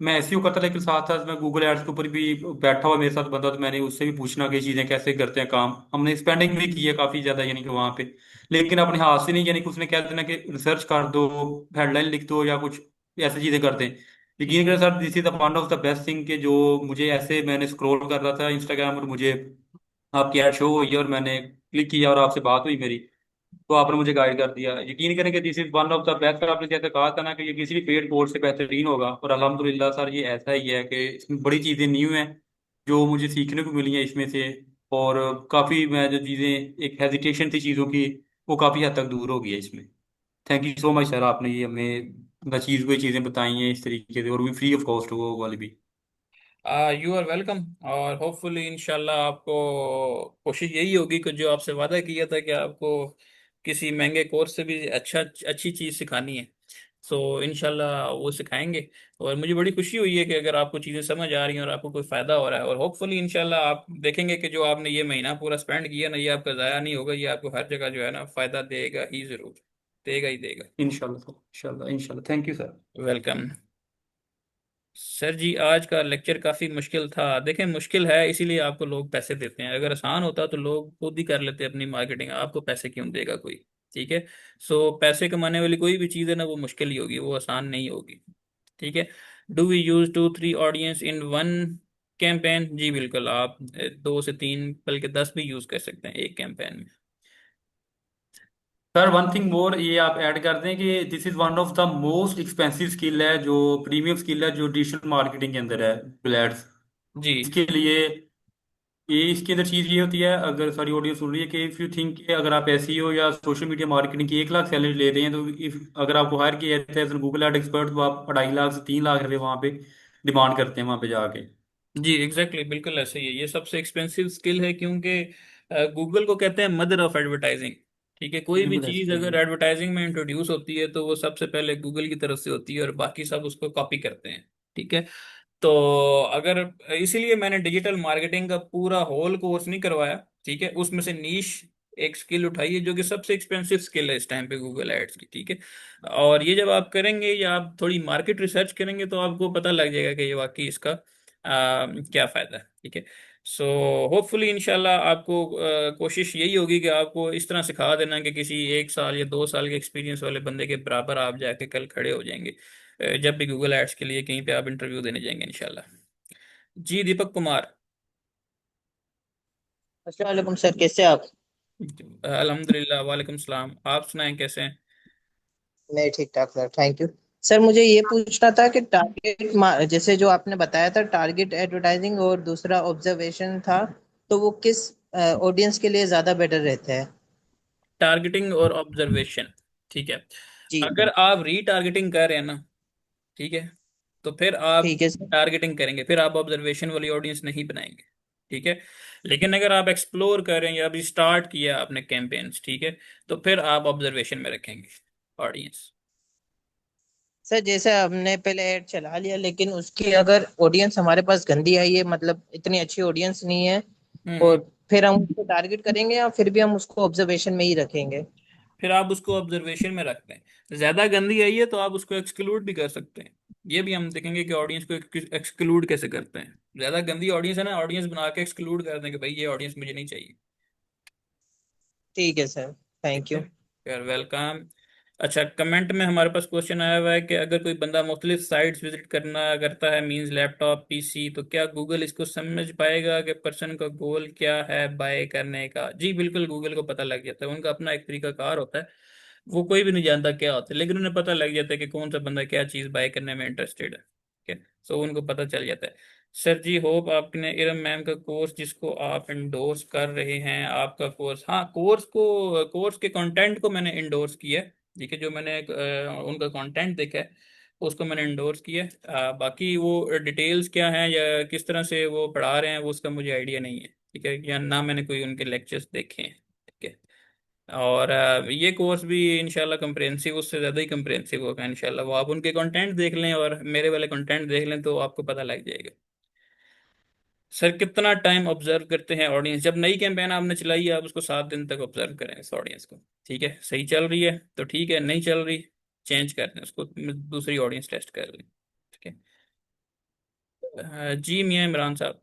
मैं ऐसे ही करता था, लेकिन साथ साथ मैं गूगल एड्स के ऊपर भी बैठा हुआ मेरे साथ बंदा, तो मैंने उससे भी पूछना कि चीज़ें कैसे करते हैं काम। हमने स्पेंडिंग भी की है काफ़ी ज़्यादा यानी कि वहाँ पे, लेकिन अपने हाथ से नहीं, यानी कि उसने कह देना कि रिसर्च कर दो, हेडलाइन लिख दो या कुछ ऐसी चीज़ें करते हैं। यकीन करें sir, this is the one of the best thing के जो मुझे ऐसे, मैंने स्क्रॉल कर रहा था इंस्टाग्राम और मुझे आपकी ऐड शो हुई और मैंने क्लिक किया और आपसे बात हुई मेरी, तो आपने मुझे गाइड कर दिया। यकीन करें कि this is one of the best. आपने जैसे कहा था ना कि ये किसी भी पेड कोर्स से बेहतरीन होगा, और अल्हम्दुलिल्लाह सर ये ऐसा ही है कि इसमें बड़ी चीज़ें न्यू हैं जो मुझे सीखने को मिली हैं इसमें से। और काफ़ी मैं जो चीज़ें, एक हेजिटेशन थी चीज़ों की, वो काफ़ी हद तक दूर हो गई है इसमें। Thank you so much sir, आपने ये हमें चीज़ कोई चीज़ें बताई हैं इस तरीके से, और भी फ्री ऑफ कॉस्ट वो वाली भी। You are welcome. और होपफुली इंशाल्लाह आपको कोशिश यही होगी कि जो आपसे वादा किया था कि आपको किसी महंगे कोर्स से भी अच्छी चीज़ सिखानी है, सो इंशाल्लाह वो सिखाएंगे। और मुझे बड़ी खुशी हुई है कि अगर आपको चीज़ें समझ आ रही हैं और आपको कोई फ़ायदा हो रहा है, और होपफुली इंशाल्लाह आप देखेंगे कि जो आपने ये महीना पूरा स्पेंड किया ना, ये आपका ज़ाया नहीं होगा, ये आपको हर जगह जो है ना फ़ायदा देगा ही ज़रूर, देगा ही देगा। इंशाल्लाह सर, इंशाल्लाह इंशाल्लाह। Thank you sir. Welcome. Sir ji आज का लेक्चर काफी मुश्किल था। देखें मुश्किल है इसीलिए आपको लोग पैसे देते हैं, अगर आसान होता तो लोग खुद ही कर लेते अपनी मार्केटिंग, आपको पैसे क्यों देगा कोई। ठीक है। सो पैसे कमाने वाली कोई भी चीज़ है ना, वो मुश्किल ही होगी, वो आसान नहीं होगी। ठीक है। Do we use 2-3 audience in one campaign? जी बिल्कुल, आप 2 से 3 बल्कि 10 भी यूज कर सकते हैं एक कैंपेन में। सर वन थिंग मोर, ये आप ऐड कर दें कि this is one of the most expensive skill है, जो प्रीमियम स्किल है जो डिजिटल मार्केटिंग के अंदर है, गूगल एड्स। जी इसके लिए ये इसके अंदर चीज ये होती है, अगर सारी ऑडियंस सुन रही है, कि इफ यू थिंक कि अगर आप एसईओ या सोशल मीडिया मार्केटिंग की 1 लाख सैलरी ले रहे हैं, तो इफ अगर आपको हायर किया जाता है एज गूगल एड एक्सपर्ट, तो आप 2.5 लाख से 3 लाख रुपए वहां पे डिमांड करते हैं वहां पे जाके। जी एग्जैक्टली exactly, बिल्कुल ऐसे ही है। ये सबसे एक्सपेंसिव स्किल है, क्योंकि गूगल को कहते हैं मदर ऑफ एडवर्टाइजिंग। ठीक है, कोई भी बिल्कुल ऐसे चीज ही अगर है। एडवर्टाइजिंग में इंट्रोड्यूस होती है तो वो सबसे पहले गूगल की तरफ से होती है, और बाकी सब उसको कॉपी करते हैं। ठीक है। तो अगर, इसीलिए मैंने डिजिटल मार्केटिंग का पूरा होल कोर्स नहीं करवाया। ठीक है, उसमें से नीश एक स्किल उठाई है जो कि सबसे एक्सपेंसिव स्किल है इस टाइम पे गूगल एड्स की। ठीक है। और ये जब आप करेंगे या आप थोड़ी मार्केट रिसर्च करेंगे तो आपको पता लग जाएगा कि ये वाकई इसका क्या फायदा है। ठीक है। सो होपफुली इंशाल्लाह आपको कोशिश यही होगी कि आपको इस तरह सिखा देना कि किसी 1 साल या 2 साल के एक्सपीरियंस वाले बंदे के बराबर आप जाके कल खड़े हो जाएंगे, जब भी गूगल एड्स के लिए कहीं पे आप इंटरव्यू देने जाएंगे इंशाल्लाह। जी दीपक कुमार। अस्सलाम वालेकुम सर, कैसे आप? अल्हम्दुलिल्लाह, वालेकुम सलाम। आप सुनाएं कैसे हैं? मैं ठीक ठाक सर, थैंक यू। सर मुझे ये पूछना था कि जैसे जो आपने बताया था, टारगेट एडवर्टाइजिंग और दूसरा ऑब्जर्वेशन था, तो वो किस ऑडियंस के लिए ज्यादा बेटर रहता है? टारगेटिंग और ऑब्जर्वेशन। ठीक है। जी अगर आप रीटारगेटिंग कर रहे हैं ना, ठीक है, तो फिर आप ठीक है सर। टारगेटिंग करेंगे, फिर आप ऑब्जर्वेशन वाली ऑडियंस नहीं बनाएंगे। ठीक है। लेकिन अगर आप एक्सप्लोर कर रहे हैं या अभी स्टार्ट किया आपने कैंपेन्स, ठीक है, तो फिर आप ऑब्जर्वेशन में रखेंगे ऑडियंस। सर जैसे हमने पहले ऐड चला लिया, लेकिन उसकी अगर ऑडियंस हमारे पास गंदी आई है, मतलब इतनी अच्छी ऑडियंस नहीं है, हम्म। और फिर हम उसको टारगेट करेंगे या फिर भी हम उसको ऑब्जर्वेशन में ही रखेंगे? फिर आप उसको ऑब्जर्वेशन में रखते हैं। ज्यादा गंदी आई है तो आप उसको एक्सक्लूड भी कर सकते हैं। ये भी हम देखेंगे कि ऑडियंस को एक्सक्लूड कैसे करते हैं। ज्यादा गंदी ऑडियंस है ना, ऑडियंस बना के एक्सक्लूड कर दें कि भाई ये ऑडियंस मुझे नहीं चाहिए। ठीक है सर, ठीक थैंक है, यू। यार वेलकम। अच्छा, कमेंट में हमारे पास क्वेश्चन आया हुआ है कि अगर कोई बंदा मुख्तलिफ साइट्स विजिट करना करता है, मींस लैपटॉप पीसी, तो क्या गूगल इसको समझ पाएगा कि पर्सन का गोल क्या है बाय करने का? जी बिल्कुल, गूगल को पता लग जाता है, उनका अपना एक तरीका कार होता है। वो कोई भी नहीं जानता क्या होता है, लेकिन उन्हें पता लग जाता है कि कौन सा बंदा क्या चीज़ बाय करने में इंटरेस्टेड है। ठीक है। सो उनको पता चल जाता है। सर जी, होप आपने इरम मैम का कोर्स जिसको आप इंडोर्स कर रहे हैं, आपका कोर्स, हाँ कोर्स के कंटेंट को मैंने इंडोर्स किया है। ठीक है, जो मैंने उनका कंटेंट देखा है उसको मैंने इंडोर्स किया है। बाकी वो डिटेल्स क्या हैं या किस तरह से वो पढ़ा रहे हैं वो उसका मुझे आइडिया नहीं है। ठीक है, या ना मैंने कोई उनके लेक्चर्स देखे हैं। ठीक है। और ये कोर्स भी इंशाल्लाह कंप्रेहेंसिव, उससे ज़्यादा ही कंप्रेहेंसिव होगा इंशाल्लाह। वो आप उनके कंटेंट देख लें और मेरे वाले कंटेंट देख लें तो आपको पता लग जाएगा। सर कितना टाइम ऑब्जर्व करते हैं ऑडियंस? जब नई कैंपेन आपने चलाई है आप उसको 7 दिन तक ऑब्जर्व करें इस ऑडियंस को। ठीक है, सही चल रही है तो ठीक है, नहीं चल रही चेंज कर दें उसको, दूसरी ऑडियंस टेस्ट कर लें। ठीक है। जी मियाँ इमरान साहब।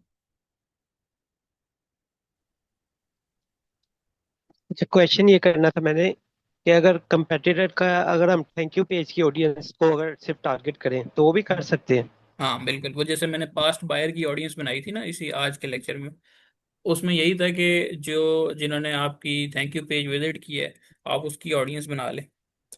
अच्छा, क्वेश्चन ये करना था मैंने कि अगर कंपेटिटर का, अगर हम थैंक यू पेज की ऑडियंस को अगर सिर्फ टारगेट करें तो वो भी कर सकते हैं? हाँ बिल्कुल, वो जैसे मैंने पास्ट बायर की ऑडियंस बनाई थी ना इसी आज के लेक्चर में, उसमें यही था कि जो जिन्होंने आपकी थैंक यू पेज विजिट की है आप उसकी ऑडियंस बना लें।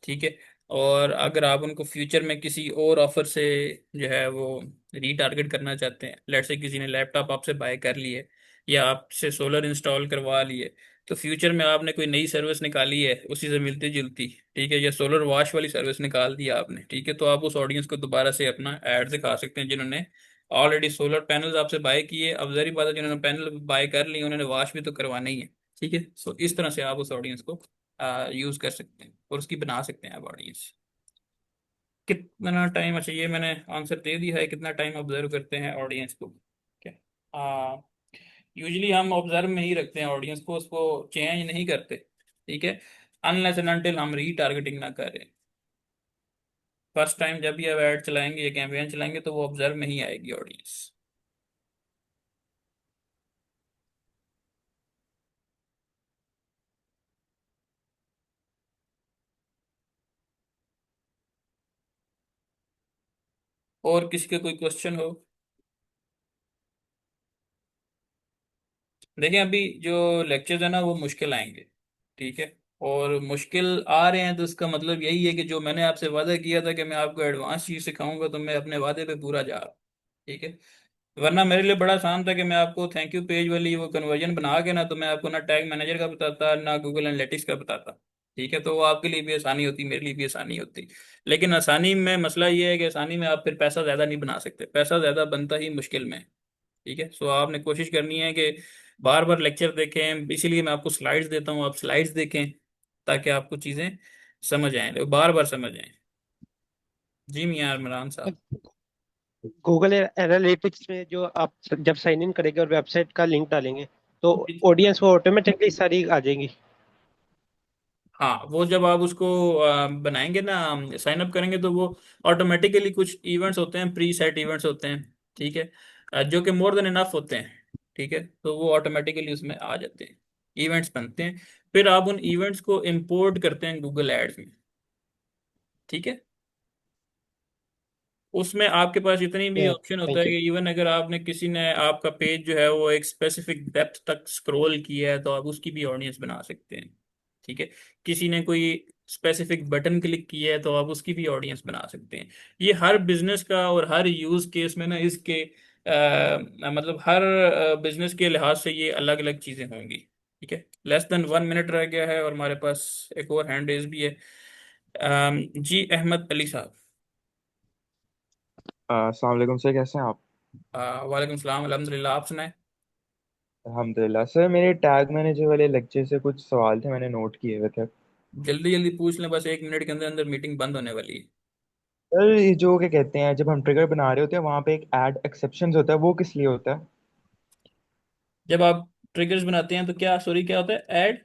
ठीक है। और अगर आप उनको फ्यूचर में किसी और ऑफर से जो है वो रीटारगेट करना चाहते हैं, लेट्स से किसी ने लैपटॉप आपसे बाय कर लिए या आपसे सोलर इंस्टॉल करवा लिए, तो फ्यूचर में आपने कोई नई सर्विस निकाली है उसी से मिलती जुलती, ठीक है, या सोलर वॉश वाली सर्विस निकाल दी आपने, ठीक है, तो आप उस ऑडियंस को दोबारा से अपना ऐड दिखा सकते हैं जिन्होंने ऑलरेडी सोलर पैनल्स आपसे बाय किए। अब जरी बात है, जिन्होंने पैनल बाय कर लिए उन्होंने वॉश भी तो करवाना ही है। ठीक है, सो इस तरह से आप उस ऑडियंस को यूज कर सकते हैं और उसकी बना सकते हैं आप ऑडियंस। कितना टाइम, अच्छा ये मैंने आंसर दे दिया है, कितना टाइम ऑब्जर्व करते हैं ऑडियंस को? क्या, यूजली हम ऑब्जर्व में ही रखते हैं ऑडियंस को, उसको चेंज नहीं करते। ठीक है, अनलेस एंड अनटिल हम रीटारगेटिंग ना करें। फर्स्ट टाइम जब भी आप ऐड चलाएंगे या कैंपेन चलाएंगे तो वो ऑब्जर्व में ही आएगी ऑडियंस। और किसी का कोई क्वेश्चन हो? देखिए अभी जो लेक्चर्स है ना वो मुश्किल आएंगे, ठीक है। और मुश्किल आ रहे हैं तो इसका मतलब यही है कि जो मैंने आपसे वादा किया था कि मैं आपको एडवांस चीज सिखाऊंगा, तो मैं अपने वादे पे पूरा जा रहा हूँ, ठीक है। वरना मेरे लिए बड़ा आसान था कि मैं आपको थैंक यू पेज वाली वो कन्वर्जन बना के ना, तो मैं आपको ना टैग मैनेजर का बताता ना गूगल एनालिटिक्स का बताता, ठीक है। तो वो आपके लिए भी आसानी होती, मेरे लिए भी आसानी होती। लेकिन आसानी में मसला ये है कि आसानी में आप फिर पैसा ज्यादा नहीं बना सकते, पैसा ज्यादा बनता ही मुश्किल में है, ठीक है। सो आपने कोशिश करनी है कि बार बार लेक्चर देखें, इसीलिए मैं आपको स्लाइड्स देता हूँ, आप स्लाइड्स देखें ताकि आपको चीज़ें समझ आए, बार बार समझ आए। जी मियां इमरान साहब। गूगल एनालिटिक्स में जो आप जब साइन इन करेंगे और वेबसाइट का लिंक डालेंगे तो ऑडियंस वो ऑटोमेटिकली सारी आ जाएंगी। हाँ, वो जब आप उसको बनाएंगे ना, साइन अप करेंगे, तो वो ऑटोमेटिकली कुछ इवेंट्स होते हैं, प्री सेट इवेंट्स होते हैं, ठीक है, जो कि मोर देन इनफ होते हैं, ठीक है। तो वो ऑटोमेटिकली उसमें आ जाते हैं, इवेंट्स बनते हैं। फिर आप उन इवेंट्स को इंपोर्ट करते हैं गूगल एड्स में, ठीक है। उसमें आपके पास इतनी भी ऑप्शन होता थैंक है यू। कि इवन अगर आपने किसी ने आपका पेज जो है वो एक स्पेसिफिक डेप्थ तक स्क्रॉल किया है, तो आप उसकी भी ऑडियंस बना सकते हैं, ठीक है। किसी ने कोई स्पेसिफिक बटन क्लिक किया है तो आप उसकी भी ऑडियंस बना सकते हैं। ये हर बिजनेस का और हर यूज केस में ना इसके मतलब हर बिजनेस के लिहाज से ये अलग अलग चीजें होंगी, ठीक है। लेस देन 1 मिनट रह गया है और हमारे पास एक और हैंड रेज भी है। जी अहमद अली साहब। अस्सलाम वालेकुम सर, कैसे हैं आप? वालेकुम सलाम, अल्हम्दुलिल्लाह, आप सुनाए। अल्हम्दुलिल्लाह सर, मेरे टैग मैनेजर वाले लेक्चर से कुछ सवाल थे, मैंने नोट किए हुए थे। जल्दी जल्दी पूछ लें, बस 1 मिनट के अंदर अंदर मीटिंग बंद होने वाली है। सर ये जो क्या कहते हैं, जब हम ट्रिगर बना रहे होते हैं वहाँ पे एक ऐड एक्सेप्शंस होता है, वो किस लिए होता है? जब आप ट्रिगर्स बनाते हैं तो क्या, सॉरी, क्या होता है, ऐड?